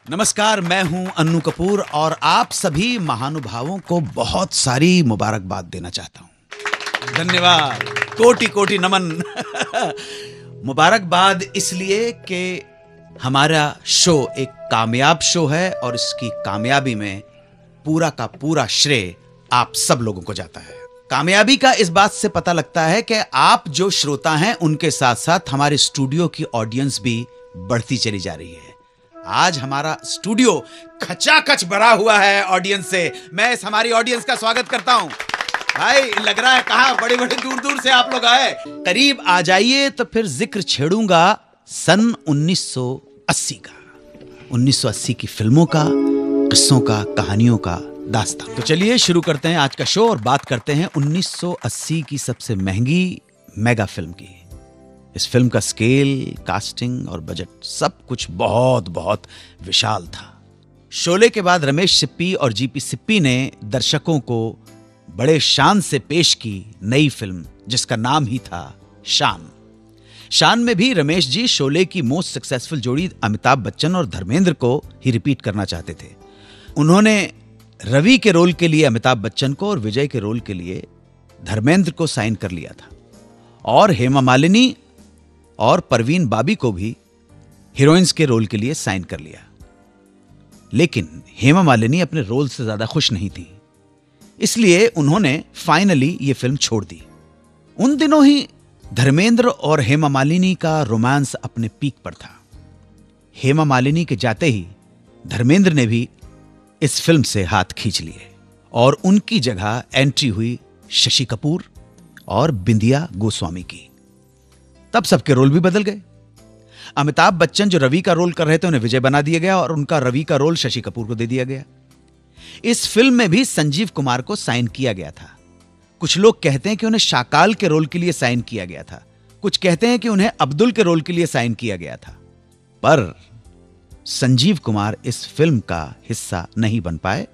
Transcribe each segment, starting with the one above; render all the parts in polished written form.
नमस्कार, मैं हूं अन्नू कपूर और आप सभी महानुभावों को बहुत सारी मुबारकबाद देना चाहता हूं। धन्यवाद, कोटि कोटि नमन। मुबारकबाद इसलिए कि हमारा शो एक कामयाब शो है और इसकी कामयाबी में पूरा का पूरा श्रेय आप सब लोगों को जाता है। कामयाबी का इस बात से पता लगता है कि आप जो श्रोता हैं उनके साथ साथ हमारे स्टूडियो की ऑडियंस भी बढ़ती चली जा रही है। आज हमारा स्टूडियो खचाखच भरा हुआ है ऑडियंस से। मैं इस हमारी ऑडियंस का स्वागत करता हूं। भाई, लग रहा है कहां बड़े बड़े दूर दूर से आप लोग आए। करीब आ जाइए तो फिर जिक्र छेड़ूंगा सन 1980 का, 1980 की फिल्मों का, किस्सों का, कहानियों का दास्तान। तो चलिए शुरू करते हैं आज का शो और बात करते हैं 1980 की सबसे महंगी मेगा फिल्म की। इस फिल्म का स्केल, कास्टिंग और बजट सब कुछ बहुत बहुत विशाल था। शोले के बाद रमेश सिप्पी और जीपी सिप्पी ने दर्शकों को बड़े शान से पेश की नई फिल्म जिसका नाम ही था शान। शान में भी रमेश जी शोले की मोस्ट सक्सेसफुल जोड़ी अमिताभ बच्चन और धर्मेंद्र को ही रिपीट करना चाहते थे। उन्होंने रवि के रोल के लिए अमिताभ बच्चन को और विजय के रोल के लिए धर्मेंद्र को साइन कर लिया था और हेमा मालिनी और परवीन बाबी को भी हीरोइंस के रोल के लिए साइन कर लिया। लेकिन हेमा मालिनी अपने रोल से ज्यादा खुश नहीं थी, इसलिए उन्होंने फाइनली ये फिल्म छोड़ दी। उन दिनों ही धर्मेंद्र और हेमा मालिनी का रोमांस अपने पीक पर था। हेमा मालिनी के जाते ही धर्मेंद्र ने भी इस फिल्म से हाथ खींच लिए और उनकी जगह एंट्री हुई शशि कपूर और बिंदिया गोस्वामी की। तब सबके रोल भी बदल गए। अमिताभ बच्चन जो रवि का रोल कर रहे थे उन्हें विजय बना दिया गया और उनका रवि का रोल शशि कपूर को दे दिया गया। इस फिल्म में भी संजीव कुमार को साइन किया गया था। कुछ लोग कहते हैं कि उन्हें शाकाल के रोल के लिए साइन किया गया था, कुछ कहते हैं कि उन्हें अब्दुल के रोल के लिए साइन किया गया था, पर संजीव कुमार इस फिल्म का हिस्सा नहीं बन पाए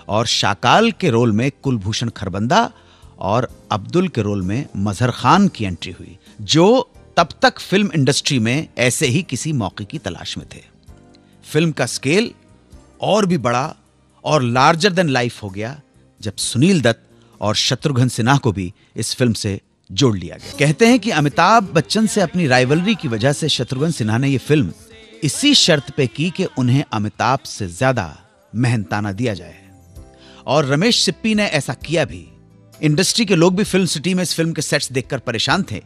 और शाकाल के रोल में कुलभूषण खरबंदा और अब्दुल के रोल में मजहर खान की एंट्री हुई, जो तब तक फिल्म इंडस्ट्री में ऐसे ही किसी मौके की तलाश में थे। फिल्म का स्केल और भी बड़ा और लार्जर देन लाइफ हो गया जब सुनील दत्त और शत्रुघ्न सिन्हा को भी इस फिल्म से जोड़ लिया गया। कहते हैं कि अमिताभ बच्चन से अपनी राइवलरी की वजह से शत्रुघ्न सिन्हा ने यह फिल्म इसी शर्त पे की कि उन्हें अमिताभ से ज्यादा मेहनताना दिया जाए, और रमेश सिप्पी ने ऐसा किया भी। इंडस्ट्री के लोग भी फिल्म सिटी में इस फिल्म के सेट्स देखकर परेशान थे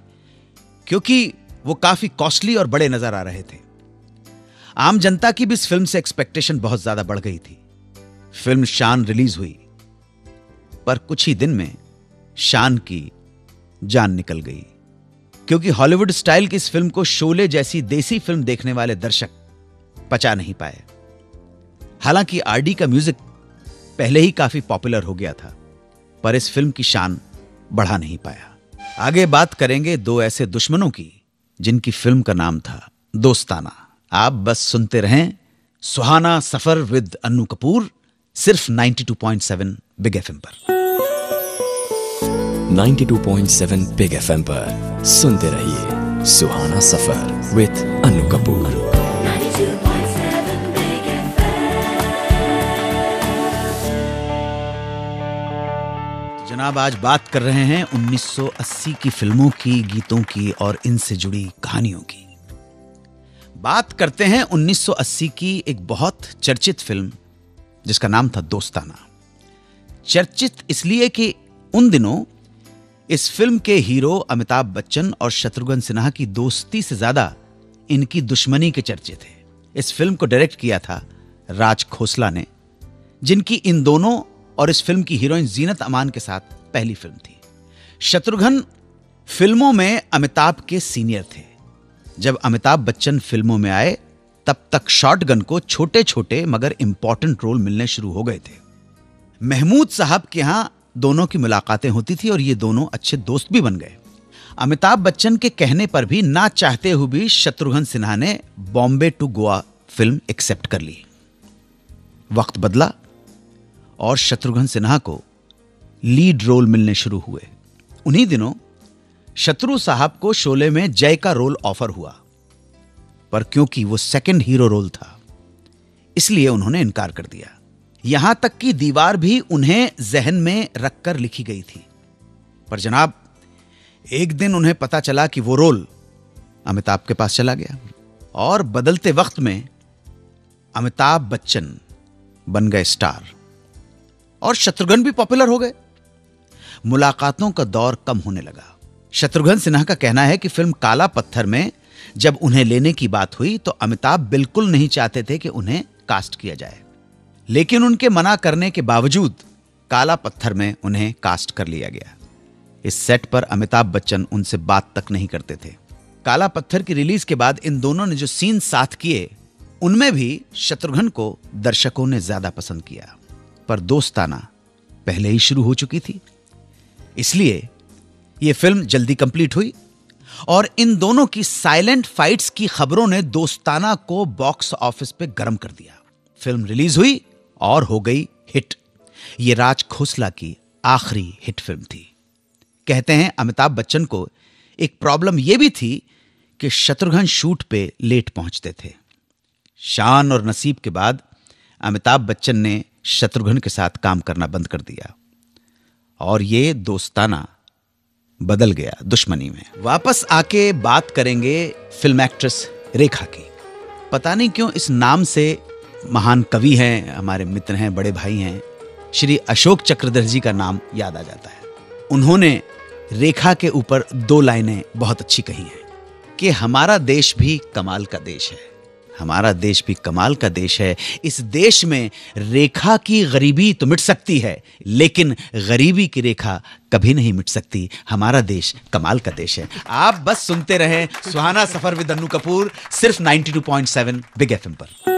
क्योंकि वो काफी कॉस्टली और बड़े नजर आ रहे थे। आम जनता की भी इस फिल्म से एक्सपेक्टेशन बहुत ज्यादा बढ़ गई थी। फिल्म शान रिलीज हुई, पर कुछ ही दिन में शान की जान निकल गई क्योंकि हॉलीवुड स्टाइल की इस फिल्म को शोले जैसी देसी फिल्म देखने वाले दर्शक पचा नहीं पाए। हालांकि आरडी का म्यूजिक पहले ही काफी पॉपुलर हो गया था, पर इस फिल्म की शान बढ़ा नहीं पाया। आगे बात करेंगे दो ऐसे दुश्मनों की जिनकी फिल्म का नाम था दोस्ताना। आप बस सुनते रहें सुहाना सफर विद अन्नू कपूर, सिर्फ 92.7 बिग एफएम पर। 92.7 बिग एफएम पर सुनते रहिए सुहाना सफर विद अन्नू कपूर। जनाब, आज बात कर रहे हैं 1980 की फिल्मों की, गीतों की और इनसे जुड़ी कहानियों की। बात करते हैं 1980 की एक बहुत चर्चित फिल्म जिसका नाम था दोस्ताना। चर्चित इसलिए कि उन दिनों इस फिल्म के हीरो अमिताभ बच्चन और शत्रुघ्न सिन्हा की दोस्ती से ज्यादा इनकी दुश्मनी के चर्चे थे। इस फिल्म को डायरेक्ट किया था राज खोसला ने, जिनकी इन दोनों और इस फिल्म की हीरोइन जीनत अमान के साथ पहली फिल्म थी। शत्रुघ्न फिल्मों में अमिताभ के सीनियर थे। जब अमिताभ बच्चन फिल्मों में आए तब तक शॉटगन को छोटे छोटे मगर इंपॉर्टेंट रोल मिलने शुरू हो गए थे। महमूद साहब के यहां दोनों की मुलाकातें होती थी और ये दोनों अच्छे दोस्त भी बन गए। अमिताभ बच्चन के कहने पर भी, ना चाहते हुए भी, शत्रुघ्न सिन्हा ने Bombay to Goa film accept कर ली। वक्त बदला और शत्रुघ्न सिन्हा को लीड रोल मिलने शुरू हुए। उन्हीं दिनों शत्रु साहब को शोले में जय का रोल ऑफर हुआ, पर क्योंकि वो सेकंड हीरो रोल था इसलिए उन्होंने इनकार कर दिया। यहां तक कि दीवार भी उन्हें जहन में रखकर लिखी गई थी। पर जनाब, एक दिन उन्हें पता चला कि वो रोल अमिताभ के पास चला गया और बदलते वक्त में अमिताभ बच्चन बन गए स्टार और शत्रुघ्न भी पॉपुलर हो गए। मुलाकातों का दौर कम होने लगा। शत्रुघ्न सिन्हा का कहना है कि फिल्म काला पत्थर में जब उन्हें लेने की बात हुई तो अमिताभ बिल्कुल नहीं चाहते थे कि उन्हें कास्ट किया जाए, लेकिन उनके मना करने के बावजूद काला पत्थर में उन्हें कास्ट कर लिया गया। इस सेट पर अमिताभ बच्चन उनसे बात तक नहीं करते थे। काला पत्थर की रिलीज के बाद इन दोनों ने जो सीन साथ किए उनमें भी शत्रुघ्न को दर्शकों ने ज्यादा पसंद किया, पर दोस्ताना पहले ही शुरू हो चुकी थी, इसलिए यह फिल्म जल्दी कंप्लीट हुई और इन दोनों की साइलेंट फाइट्स की खबरों ने दोस्ताना को बॉक्स ऑफिस पे गर्म कर दिया। फिल्म रिलीज हुई और हो गई हिट। यह राज खोसला की आखिरी हिट फिल्म थी। कहते हैं अमिताभ बच्चन को एक प्रॉब्लम यह भी थी कि शत्रुघ्न शूट पे लेट पहुंचते थे। शान और नसीब के बाद अमिताभ बच्चन ने शत्रुघ्न के साथ काम करना बंद कर दिया और ये दोस्ताना बदल गया दुश्मनी में। वापस आके बात करेंगे फिल्म एक्ट्रेस रेखा की। पता नहीं क्यों इस नाम से महान कवि हैं, हमारे मित्र हैं, बड़े भाई हैं, श्री अशोक चक्रधर जी का नाम याद आ जाता है। उन्होंने रेखा के ऊपर 2 लाइनें बहुत अच्छी कही हैं कि हमारा देश भी कमाल का देश है, हमारा देश भी कमाल का देश है। इस देश में रेखा की गरीबी तो मिट सकती है, लेकिन गरीबी की रेखा कभी नहीं मिट सकती। हमारा देश कमाल का देश है। आप बस सुनते रहें सुहाना सफर विद अन्नू कपूर, सिर्फ 92.7 बिग एफएम पर।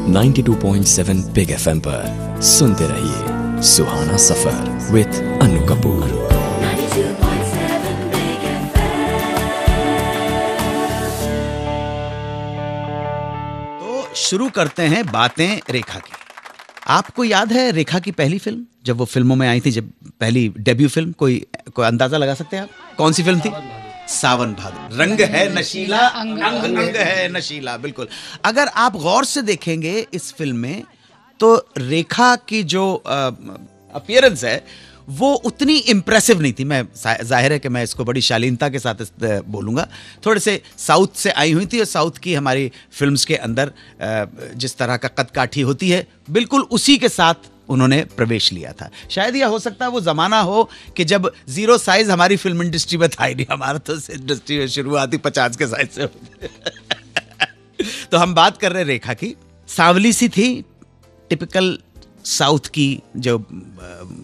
92.7 बिग एफएम पर सुनते रहिए सुहाना सफर विद अन्नू कपूर। तो शुरू करते हैं बातें रेखा की। आपको याद है रेखा की पहली फिल्म, जब वो फिल्मों में आई थी, जब पहली डेब्यू फिल्म, कोई अंदाजा लगा सकते हैं आप कौन सी फिल्म थी? सावन भादो। रंग है नशीला, अंग अंग है नशीला। बिल्कुल। अगर आप गौर से देखेंगे इस फिल्म में तो रेखा की जो अपीयरेंस है वो उतनी इंप्रेसिव नहीं थी। मैं जाहिर है कि मैं इसको बड़ी शालीनता के साथ बोलूँगा। थोड़े से साउथ से आई हुई थी और साउथ की हमारी फिल्म्स के अंदर जिस तरह का कदकाठी होती है, बिल्कुल उसी के साथ उन्होंने प्रवेश लिया था। शायद यह हो सकता है वो ज़माना हो कि जब 0 साइज हमारी फिल्म इंडस्ट्री में था ही नहीं। हमारा तो इंडस्ट्री में शुरुआत ही 50 के साइज से तो हम बात कर रहे हैं रेखा की। सांवली सी थी, टिपिकल साउथ की जो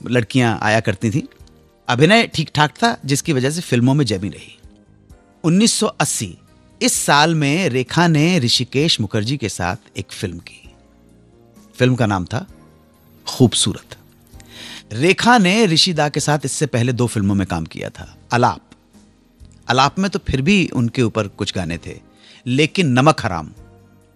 लड़कियां आया करती थी। अभिनय ठीक ठाक था, जिसकी वजह से फिल्मों में जमी रही। 1980 इस साल में रेखा ने ऋषिकेश मुखर्जी के साथ एक फिल्म की। फिल्म का नाम था खूबसूरत। रेखा ने ऋषिदा के साथ इससे पहले 2 फिल्मों में काम किया था। अलाप में तो फिर भी उनके ऊपर कुछ गाने थे, लेकिन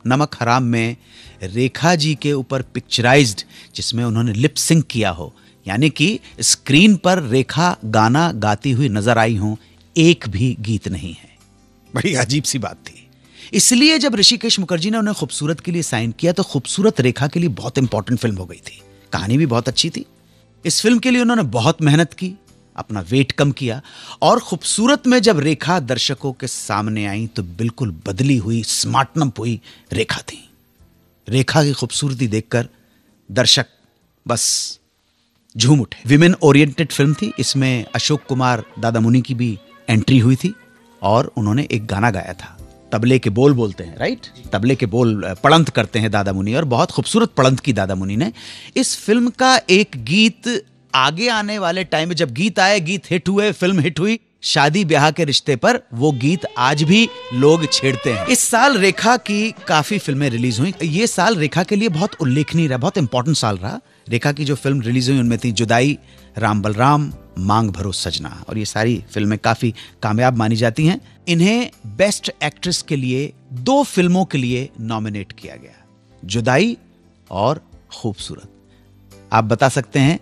नमक हराम में रेखा जी के ऊपर पिक्चराइज्ड, जिसमें उन्होंने लिप सिंक किया हो, यानी कि स्क्रीन पर रेखा गाना गाती हुई नजर आई हो, एक भी गीत नहीं है। बड़ी अजीब सी बात थी। इसलिए जब ऋषिकेश मुखर्जी ने उन्हें खूबसूरत के लिए साइन किया तो खूबसूरत रेखा के लिए बहुत इंपॉर्टेंट फिल्म हो गई थी। कहानी भी बहुत अच्छी थी। इस फिल्म के लिए उन्होंने बहुत मेहनत की, अपना वेट कम किया और खूबसूरत में जब रेखा दर्शकों के सामने आई तो बिल्कुल बदली हुई, स्मार्टनप हुई रेखा थी। रेखा की खूबसूरती देखकर दर्शक बस झूम उठे। विमेन ओरिएंटेड फिल्म थी। इसमें अशोक कुमार दादा मुनि की भी एंट्री हुई थी और उन्होंने एक गाना गाया था। तबले के बोल बोलते हैं, राइट? तबले के बोल पड़ंत करते हैं दादा मुनि, और बहुत खूबसूरत पड़ंत की दादा मुनि ने। इस फिल्म का एक गीत आगे आने वाले टाइम में, जब गीत आए, गीत हिट हुए, फिल्म हिट हुई, शादी ब्याह के रिश्ते पर वो गीत आज भी लोग छेड़ते हैं। इस साल रेखा की काफी फिल्में रिलीज हुई। ये साल रेखा के लिए बहुत उल्लेखनीय रहा, बहुत इंपॉर्टेंट साल रहा। रेखा की जो फिल्म रिलीज हुई उनमें थी जुदाई, राम बलराम, मांग भरो सजना, और ये सारी फिल्में काफी कामयाब मानी जाती हैं। इन्हें बेस्ट एक्ट्रेस के लिए 2 फिल्मों के लिए नॉमिनेट किया गया, जुदाई और खूबसूरत। आप बता सकते हैं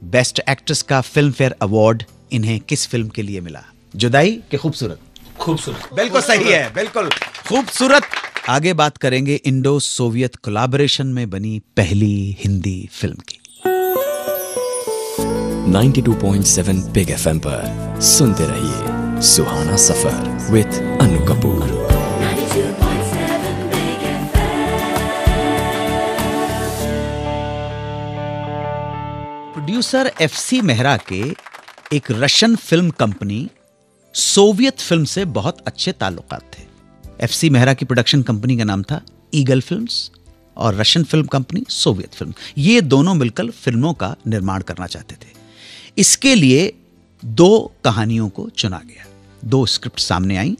बेस्ट एक्ट्रेस का फिल्म फेयर अवार्ड इन्हें किस फिल्म के लिए मिला? जुदाई के खूबसूरत? खूबसूरत। बिल्कुल सही है, बिल्कुल। खूबसूरत आगे बात करेंगे इंडो सोवियत कोलैबोरेशन में बनी पहली हिंदी फिल्म की। 92.7 बिग एफएम पर सुनते रहिए Suhana Safar with Anu Kapoor. Producer FC Mehra के एक Russian film company Soviet film से बहुत अच्छे ताल्लुकात थे। एफसी मेहरा की प्रोडक्शन कंपनी का नाम था ईगल फिल्म्स और Russian film company Soviet film. ये दोनों मिलकर फिल्मों का निर्माण करना चाहते थे। इसके लिए 2 कहानियों को चुना गया, 2 स्क्रिप्ट सामने आई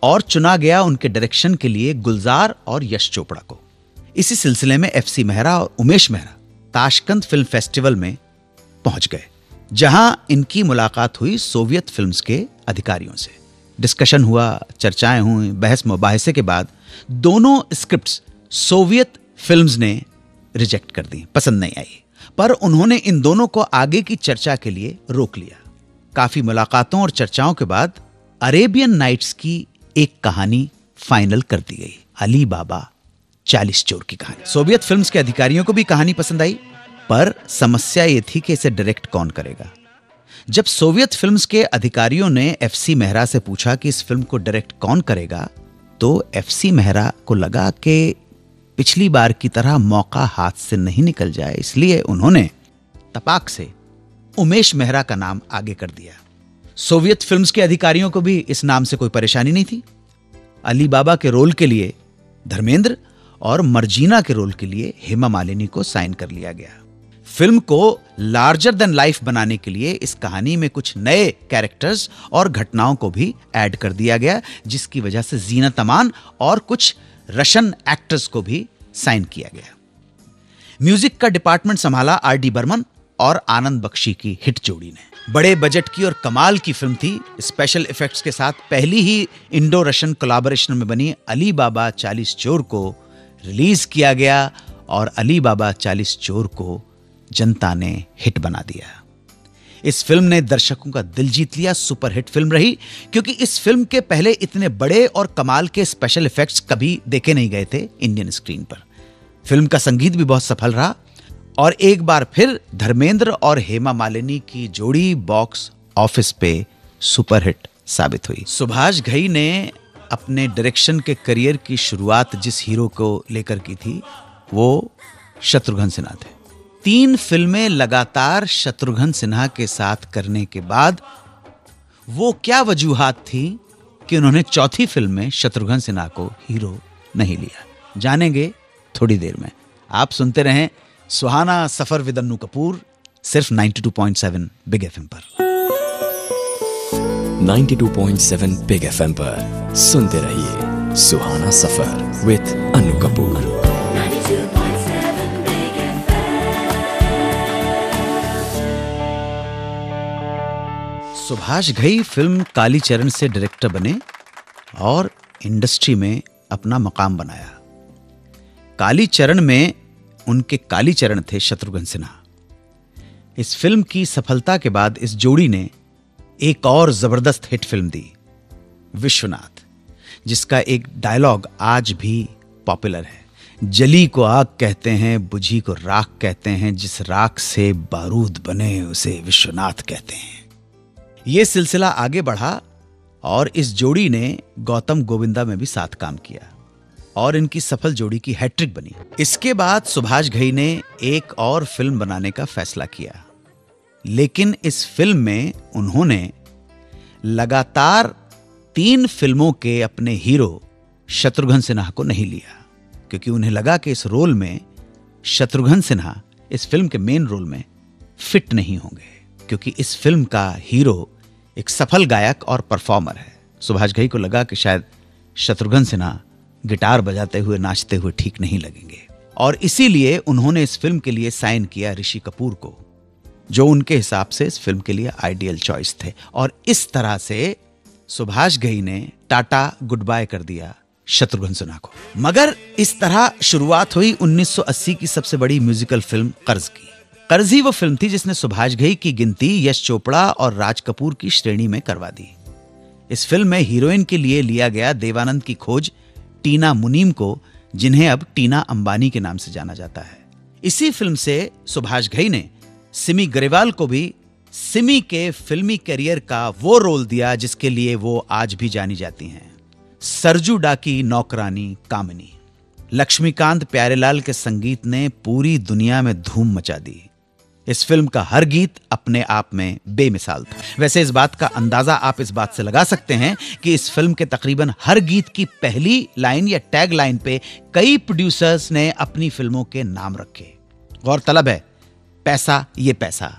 और चुना गया उनके डायरेक्शन के लिए गुलजार और यश चोपड़ा को। इसी सिलसिले में एफसी मेहरा और Umesh Mehra Tashkent film festival में पहुंच गए, जहां इनकी मुलाकात हुई सोवियत फिल्म्स के अधिकारियों से। डिस्कशन हुआ, चर्चाएं हुई, बहस मुबाहिसे के बाद दोनों स्क्रिप्ट्स सोवियत फिल्म्स ने रिजेक्ट कर दी, पसंद नहीं आई। पर उन्होंने इन दोनों को आगे की चर्चा के लिए रोक लिया। काफी मुलाकातों और चर्चाओं के बाद अरेबियन नाइट्स की एक कहानी फाइनल कर दी गई, अली बाबा 40 चोर की कहानी। सोवियत फिल्म्स के अधिकारियों को भी कहानी पसंद आई, पर समस्या यह थी कि इसे डायरेक्ट कौन करेगा। जब सोवियत फिल्म्स के अधिकारियों ने एफसी मेहरा से पूछा कि इस फिल्म को डायरेक्ट कौन करेगा, तो एफसी मेहरा को लगा कि पिछली बार की तरह मौका हाथ से नहीं निकल जाए, इसलिए उन्होंने तपाक से उमेश मेहरा का नाम आगे कर दिया। सोवियत फिल्म्स के अधिकारियों को भी इस नाम से कोई परेशानी नहीं थी। अली बाबा के रोल के लिए धर्मेंद्र और मर्जीना के रोल के लिए हेमा मालिनी को साइन कर लिया गया। फिल्म को लार्जर देन लाइफ बनाने के लिए इस कहानी में कुछ नए कैरेक्टर्स और घटनाओं को भी ऐड कर दिया गया, जिसकी वजह से जीनत अमान और कुछ रशियन एक्टर्स को भी साइन किया गया। म्यूजिक का डिपार्टमेंट संभाला आर.डी. बर्मन और आनंद बख्शी की हिट जोड़ी ने। बड़े बजट की और कमाल की फिल्म थी। स्पेशल इफेक्ट्स के साथ पहली ही इंडो रशियन कोलैबोरेशन में बनी अली बाबा 40 चोर को रिलीज किया गया और अली बाबा 40 चोर को जनता ने हिट बना दिया। इस फिल्म ने दर्शकों का दिल जीत लिया, सुपरहिट फिल्म रही, क्योंकि इस फिल्म के पहले इतने बड़े और कमाल के स्पेशल इफेक्ट्स कभी देखे नहीं गए थे इंडियन स्क्रीन पर। फिल्म का संगीत भी बहुत सफल रहा और एक बार फिर धर्मेंद्र और हेमा मालिनी की जोड़ी बॉक्स ऑफिस पे सुपरहिट साबित हुई। सुभाष घई ने अपने डायरेक्शन के करियर की शुरुआत जिस हीरो को लेकर की थी वो शत्रुघ्न सिन्हा थे। 3 फिल्में लगातार शत्रुघ्न सिन्हा के साथ करने के बाद वो क्या वजूहात थी कि उन्होंने चौथी फिल्म में शत्रुघ्न सिन्हा को हीरो नहीं लिया, जानेंगे थोड़ी देर में। आप सुनते रहें सुहाना सफर विद अन्नू कपूर, सिर्फ 92.7 बिग एफएम पर। 92.7 बिग एफएम पर सुनते रहिए सुहाना सफर विद अनु कपूर। सुभाष घई फिल्म कालीचरण से डायरेक्टर बने और इंडस्ट्री में अपना मकाम बनाया। कालीचरण में उनके कालीचरण थे शत्रुघ्न सिन्हा। इस फिल्म की सफलता के बाद इस जोड़ी ने एक और जबरदस्त हिट फिल्म दी, विश्वनाथ, जिसका एक डायलॉग आज भी पॉपुलर है। जली को आग कहते हैं, बुझी को राख कहते हैं, जिस राख से बारूद बने उसे विश्वनाथ कहते हैं। यह सिलसिला आगे बढ़ा और इस जोड़ी ने गौतम गोविंदा में भी साथ काम किया और इनकी सफल जोड़ी की हैट्रिक बनी। इसके बाद सुभाष घई ने एक और फिल्म बनाने का फैसला किया, लेकिन इस फिल्म में उन्होंने लगातार 3 फिल्मों के अपने हीरो शत्रुघ्न सिन्हा को नहीं लिया, क्योंकि उन्हें लगा कि इस रोल में शत्रुघ्न सिन्हा इस फिल्म के मेन रोल में फिट नहीं होंगे, क्योंकि इस फिल्म का हीरो एक सफल गायक और परफॉर्मर है। सुभाष घई को लगा कि शायद शत्रुघ्न सिन्हा गिटार बजाते हुए नाचते हुए ठीक नहीं लगेंगे, और इसीलिए उन्होंने इस फिल्म के लिए साइन किया ऋषि कपूर को, जो उनके हिसाब से इस फिल्म के लिए आइडियल चॉइस थे। और इस तरह से सुभाष घई ने टाटा गुड बाय कर दिया शत्रुघ्न सिन्हा को। मगर इस तरह शुरुआत हुई 1980 की सबसे बड़ी म्यूजिकल फिल्म कर्ज की। कर्ज ही वो फिल्म थी जिसने सुभाष घई की गिनती यश चोपड़ा और राज कपूर की श्रेणी में करवा दी। इस फिल्म में हीरोइन के लिए लिया गया देवानंद की खोज टीना मुनीम को, जिन्हें अब टीना अंबानी के नाम से जाना जाता है। इसी फिल्म से सुभाष घई ने सिमी ग्रेवाल को भी सिमी के फिल्मी करियर का वो रोल दिया जिसके लिए वो आज भी जानी जाती हैं, सरजू डाकी नौकरानी कामिनी। लक्ष्मीकांत प्यारेलाल के संगीत ने पूरी दुनिया में धूम मचा दी। इस फिल्म का हर गीत अपने आप में बेमिसाल था। वैसे इस बात का अंदाजा आप इस बात से लगा सकते हैं कि इस फिल्म के तकरीबन हर गीत की पहली लाइन या टैग लाइन पे कई प्रोड्यूसर्स ने अपनी फिल्मों के नाम रखे। गौरतलब है, पैसा ये पैसा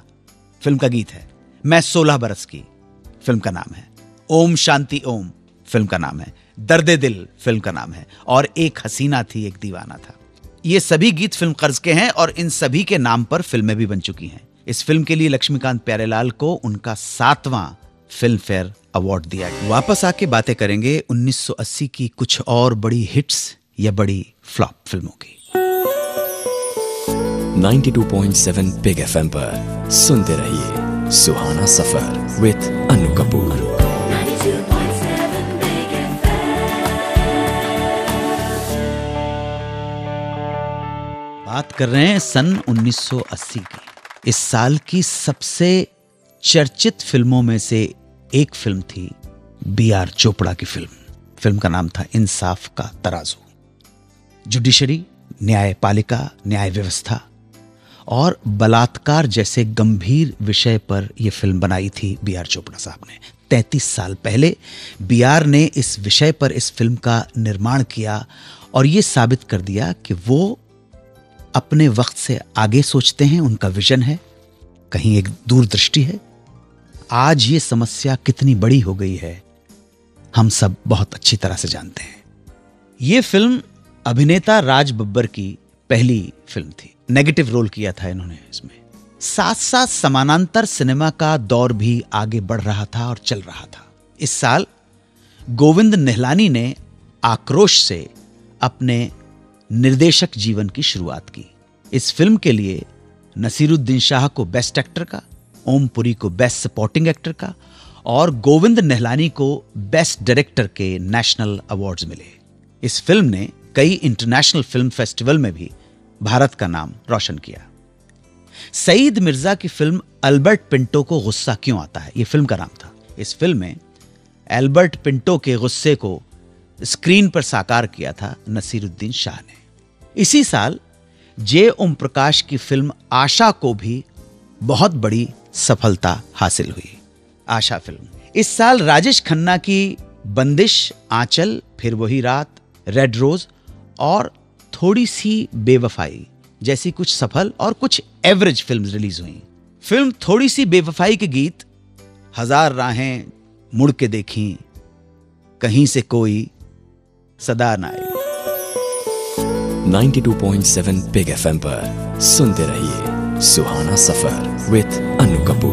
फिल्म का गीत है, मैं 16 बरस की फिल्म का नाम है, ओम शांति ओम फिल्म का नाम है, दर्दे दिल फिल्म का नाम है, और एक हसीना थी एक दीवाना था। ये सभी गीत फिल्म कर्ज के हैं और इन सभी के नाम पर फिल्में भी बन चुकी हैं। इस फिल्म के लिए लक्ष्मीकांत प्यारेलाल को उनका 7वां फिल्म फेयर अवार्ड दिया गया। वापस आके बातें करेंगे 1980 की कुछ और बड़ी हिट्स या बड़ी फ्लॉप फिल्मों की। 92.7 बिग एफएम पर सुनते रहिए सुहाना सफर विद अनु कपूर। बात कर रहे हैं सन 1980 की। इस साल की सबसे चर्चित फिल्मों में से एक फिल्म थी बी.आर. चोपड़ा की फिल्म का नाम था इंसाफ का तराजू। जुडिशरी, न्यायपालिका, न्याय व्यवस्था और बलात्कार जैसे गंभीर विषय पर यह फिल्म बनाई थी बी.आर. चोपड़ा साहब ने। 33 साल पहले बी.आर. ने इस विषय पर इस फिल्म का निर्माण किया और यह साबित कर दिया कि वो अपने वक्त से आगे सोचते हैं, उनका विजन है, कहीं एक दूरदृष्टि है। आज ये समस्या कितनी बड़ी हो गई है हम सब बहुत अच्छी तरह से जानते हैं। ये फिल्म अभिनेता राज बब्बर की पहली फिल्म थी। नेगेटिव रोल किया था इन्होंने इसमें। साथ साथ समानांतर सिनेमा का दौर भी आगे बढ़ रहा था और चल रहा था। इस साल गोविंद निहलानी ने आक्रोश से अपने निर्देशक जीवन की शुरुआत की। इस फिल्म के लिए नसीरुद्दीन शाह को बेस्ट एक्टर का, ओम पुरी को बेस्ट सपोर्टिंग एक्टर का और गोविंद निहलानी को बेस्ट डायरेक्टर के नेशनल अवार्ड्स मिले। इस फिल्म ने कई इंटरनेशनल फिल्म फेस्टिवल में भी भारत का नाम रोशन किया। सईद मिर्जा की फिल्म अल्बर्ट पिंटो को गुस्सा क्यों आता है, यह फिल्म का नाम था। इस फिल्म में अल्बर्ट पिंटो के गुस्से को स्क्रीन पर साकार किया था नसीरुद्दीन शाह ने। इसी साल जे ओम प्रकाश की फिल्म आशा को भी बहुत बड़ी सफलता हासिल हुई। आशा फिल्म। इस साल राजेश खन्ना की बंदिश, आंचल, फिर वही रात, रेड रोज और थोड़ी सी बेवफाई जैसी कुछ सफल और कुछ एवरेज फिल्म्स रिलीज हुई। फिल्म थोड़ी सी बेवफाई के गीत हजार राहें मुड़ के देखी, कहीं से कोई सदा ना आए। 92.7 बिग एफएम पर सुनते रहिए सुहाना सफर विद अनु कपूर।